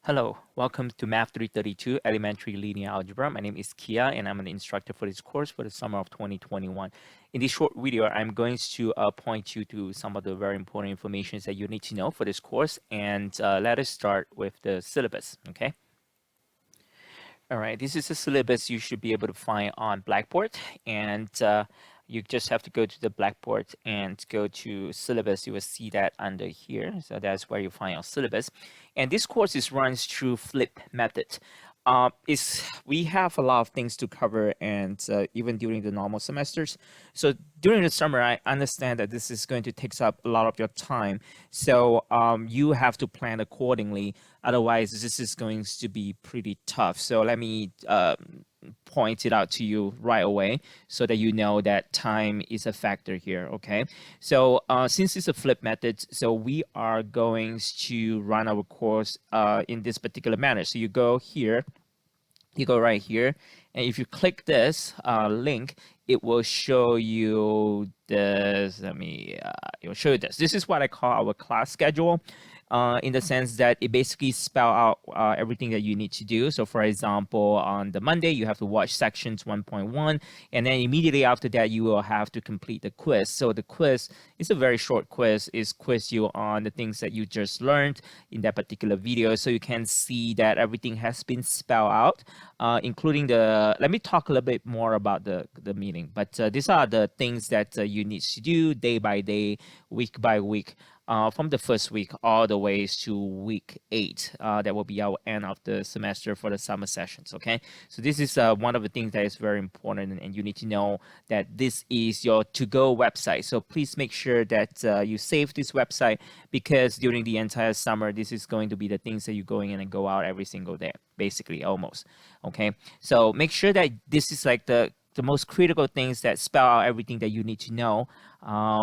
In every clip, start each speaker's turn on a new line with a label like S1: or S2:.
S1: Hello, welcome to Math 332 Elementary Linear Algebra. My name is Kia and I'm an instructor for this course for the summer of 2021. In this short video, I'm going to point you to some of the very important information that you need to know for this course, and let us start with the syllabus, okay? All right, this is the syllabus you should be able to find on Blackboard, and you just have to go to the Blackboard and go to syllabus. You will see that under here. So that's where you find your syllabus. And this course is runs through flip method. We have a lot of things to cover, and even during the normal semesters. So during the summer, I understand that this is going to take up a lot of your time. So you have to plan accordingly. Otherwise, this is going to be pretty tough. So let me point it out to you right away so that you know that time is a factor here, okay? So since it's a flip method, so we are going to run our course in this particular manner. So you go here, you go right here, and if you click this link, it will show you this. It will show you this. This is what I call our class schedule. In the sense that it basically spell out everything that you need to do. So for example, on the Monday, you have to watch sections 1.1, and then immediately after that, you will have to complete the quiz. So the quiz is a very short quiz. It's quiz you on the things that you just learned in that particular video. So you can see that everything has been spelled out, including let me talk a little bit more about the meeting, but these are the things that you need to do day by day, week by week. From the first week all the way to week 8. That will be our end of the semester for the summer sessions, okay? So this is one of the things that is very important, and you need to know that this is your to-go website. So please make sure that you save this website, because during the entire summer, this is going to be the things that you go in and go out every single day, basically, almost, okay? So make sure that this is like the most critical things that spell out everything that you need to know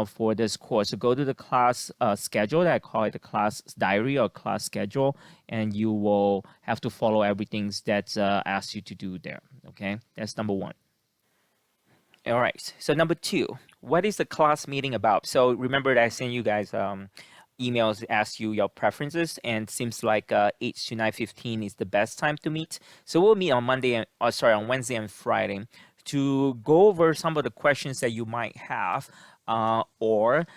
S1: for this course. So go to the class schedule. I call it the class diary or class schedule, and you will have to follow everything that asks you to do there. Okay, that's number one. All right, so number two, what is the class meeting about? So remember that I sent you guys emails ask you your preferences, and seems like 8 to 9:15 is the best time to meet. So we'll meet on on Wednesday and Friday to go over some of the questions that you might have, or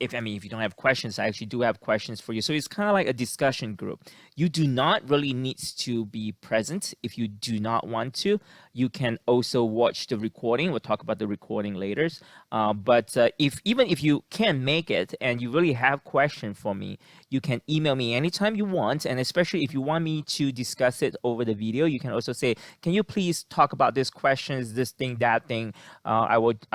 S1: if you don't have questions, I actually do have questions for you. So it's kind of like a discussion group. You do not really need to be present. If you do not want to, you can also watch the recording. We'll talk about the recording later. But even if you can't make it and you really have questions for me, you can email me anytime you want. And especially if you want me to discuss it over the video, you can also say, "Can you please talk about this questions, this thing, that thing?" I would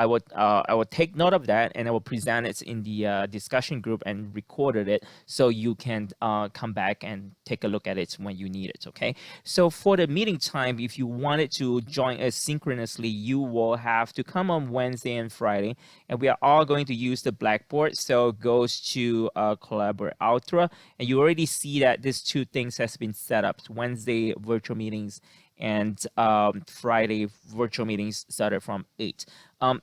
S1: take note of that, and I will present it in the discussion group and recorded it, so you can come back and take a look at it when you need it. Okay. So for the meeting time, if you wanted to join us synchronously, you will have to come on Wednesday and Friday, and we are all going to use the Blackboard. So it goes to Collaborate Ultra, and you already see that these two things has been set up: Wednesday virtual meetings and Friday virtual meetings started from 8.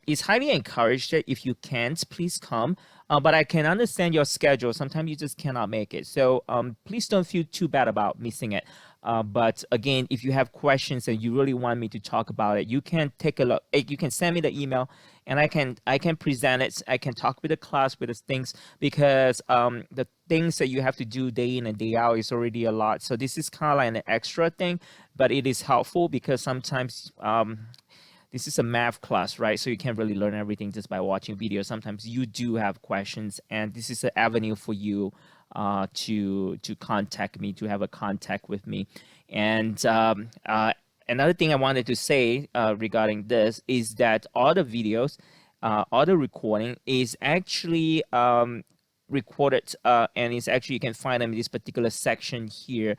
S1: It's highly encouraged that if you can't, please come. But I can understand your schedule. Sometimes you just cannot make it. So please don't feel too bad about missing it. But again, if you have questions and you really want me to talk about it, you can take a look. You can send me the email, and I can present it. I can talk with the class with the things, because the things that you have to do day in and day out is already a lot. So this is kind of like an extra thing, but it is helpful because sometimes this is a math class, right? So you can't really learn everything just by watching videos. Sometimes you do have questions, and this is an avenue for you to contact me, to have a contact with me. And another thing I wanted to say regarding this is that all the videos, all the recording is actually recorded, and it's actually, you can find them in this particular section here.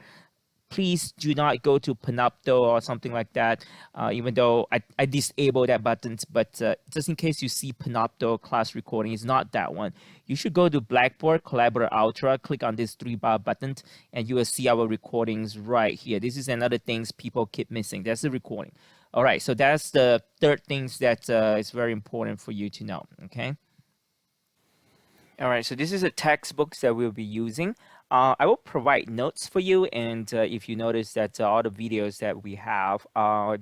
S1: Please do not go to Panopto or something like that, even though I disabled that button. But just in case you see Panopto class recording, it's not that one. You should go to Blackboard, Collaborate Ultra, click on this 3-bar button, and you will see our recordings right here. This is another things people keep missing. That's the recording. All right, so that's the third things that is very important for you to know, okay? All right, so this is a textbook that we'll be using. I will provide notes for you, and if you notice that all the videos that we have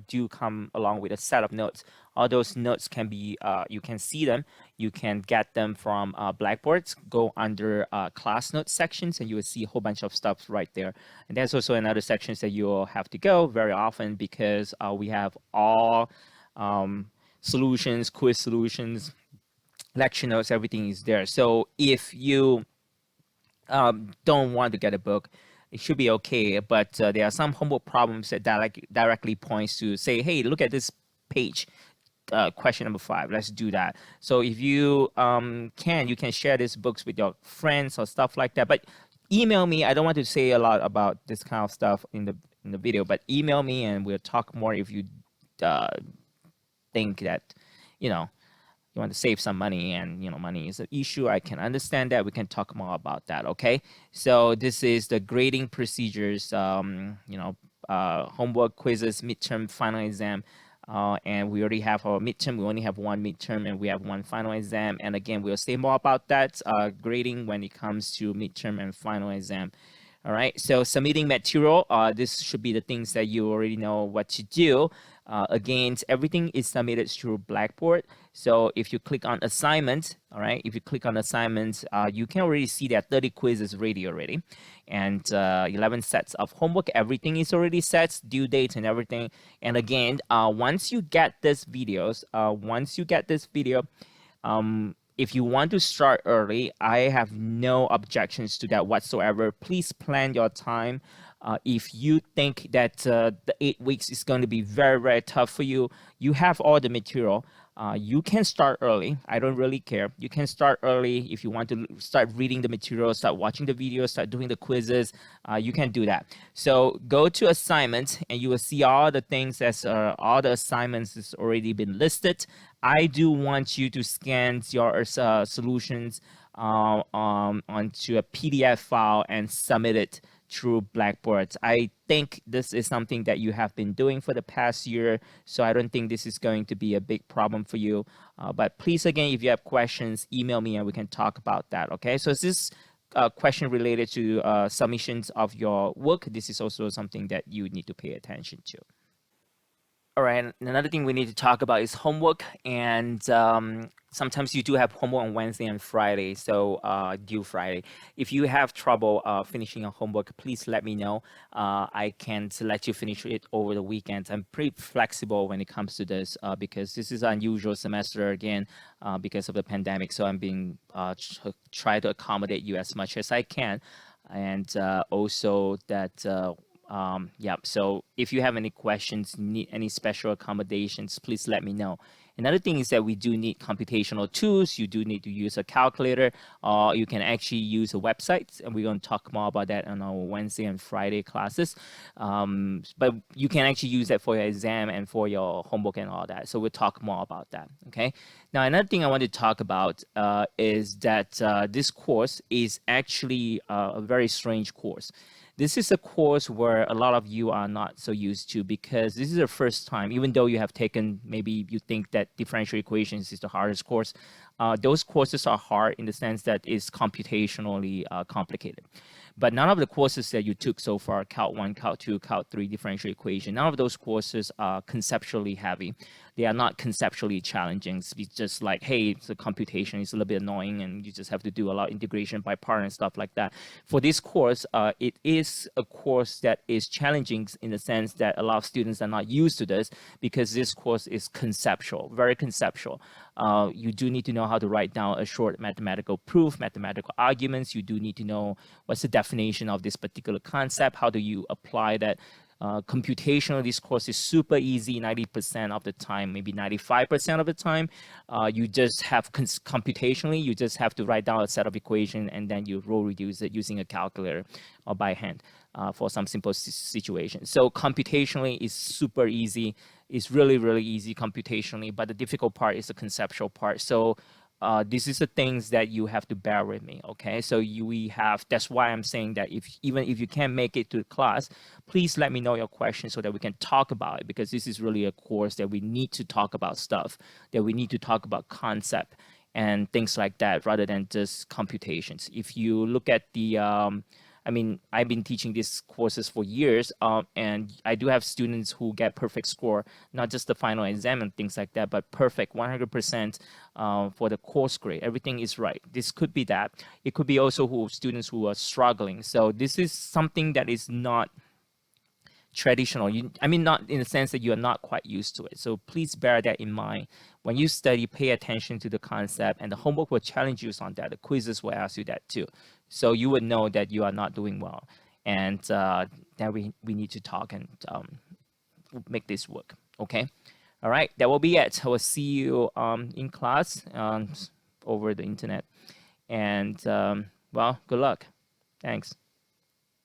S1: do come along with a set of notes. All those notes can be, you can see them, you can get them from Blackboards, go under class notes sections, and you will see a whole bunch of stuff right there. And there's also another sections that you'll have to go very often because we have all solutions, quiz solutions, lecture notes, everything is there. So if you don't want to get a book, it should be okay. But there are some homework problems that directly points to say, hey, look at this page. Question number 5. Let's do that. So if you you can share these books with your friends or stuff like that. But email me. I don't want to say a lot about this kind of stuff in the video, but email me and we'll talk more if you think that you know you want to save some money and money is an issue. I can understand that. We can talk more about that. Okay, so this is the grading procedures, homework, quizzes, midterm, final exam, and we already have our midterm. We only have one midterm and we have one final exam, and again we'll say more about that grading when it comes to midterm and final exam. All right, so submitting material, this should be the things that you already know what to do. Again, everything is submitted through Blackboard. So if you click on assignments, all right, if you click on assignments, you can already see that 30 quizzes ready already, and 11 sets of homework. Everything is already set, due dates and everything. And again, once you get this video, if you want to start early, I have no objections to that whatsoever. Please plan your time. If you think that the 8 weeks is going to be very, very tough for you, you have all the material. You can start early. I don't really care. You can start early if you want to start reading the material, start watching the videos, start doing the quizzes. You can do that. So go to assignments and you will see all the things as all the assignments has already been listed. I do want you to scan your solutions onto a PDF file and submit it through Blackboard. I think this is something that you have been doing for the past year, so I don't think this is going to be a big problem for you. But please, again, if you have questions, email me and we can talk about that, okay? So is this question related to submissions of your work? This is also something that you need to pay attention to. All right, another thing we need to talk about is homework, and sometimes you do have homework on Wednesday and Friday, so due Friday. If you have trouble finishing your homework, please let me know. I can let you finish it over the weekend. I'm pretty flexible when it comes to this because this is an unusual semester again because of the pandemic, so I'm being try to accommodate you as much as I can, and also that yeah, so if you have any questions, need any special accommodations, please let me know. Another thing is that we do need computational tools. You do need to use a calculator, or you can actually use a website, and we're going to talk more about that on our Wednesday and Friday classes. But you can actually use that for your exam and for your homework and all that. So we'll talk more about that, okay? Now, another thing I want to talk about is that this course is actually a very strange course. This is a course where a lot of you are not so used to because this is the first time, even though you have taken, maybe you think that differential equations is the hardest course, those courses are hard in the sense that it's computationally complicated. But none of the courses that you took so far, Calc 1, Calc 2, Calc 3, differential equation, none of those courses are conceptually heavy. They are not conceptually challenging. It's just like, hey, it's a computation, it's a little bit annoying, and you just have to do a lot of integration by part and stuff like that. For this course, it is a course that is challenging in the sense that a lot of students are not used to this because this course is conceptual, very conceptual. You do need to know how to write down a short mathematical proof, mathematical arguments. You do need to know what's the definition of this particular concept. How do you apply that? Computationally, this course is super easy 90% of the time, maybe 95% of the time. You just have computationally, you just have to write down a set of equations and then you row reduce it using a calculator or by hand for some simple situation. So computationally is super easy. It's really, really easy computationally, but the difficult part is the conceptual part. So this is the things that you have to bear with me, okay? So we have, that's why I'm saying that even if you can't make it to the class, please let me know your questions so that we can talk about it, because this is really a course that we need to talk about stuff, that we need to talk about concept and things like that rather than just computations. If you look at the I mean, I've been teaching these courses for years, and I do have students who get perfect score, not just the final exam and things like that, but perfect 100% for the course grade. Everything is right. This could be that. It could be also students who are struggling. So this is something that is not traditional. I mean, not in the sense that you are not quite used to it. So please bear that in mind. When you study, pay attention to the concept, and the homework will challenge you on that. The quizzes will ask you that too. So you would know that you are not doing well. And then we need to talk and make this work. Okay? All right, that will be it. I will see you in class over the internet. And well, good luck. Thanks.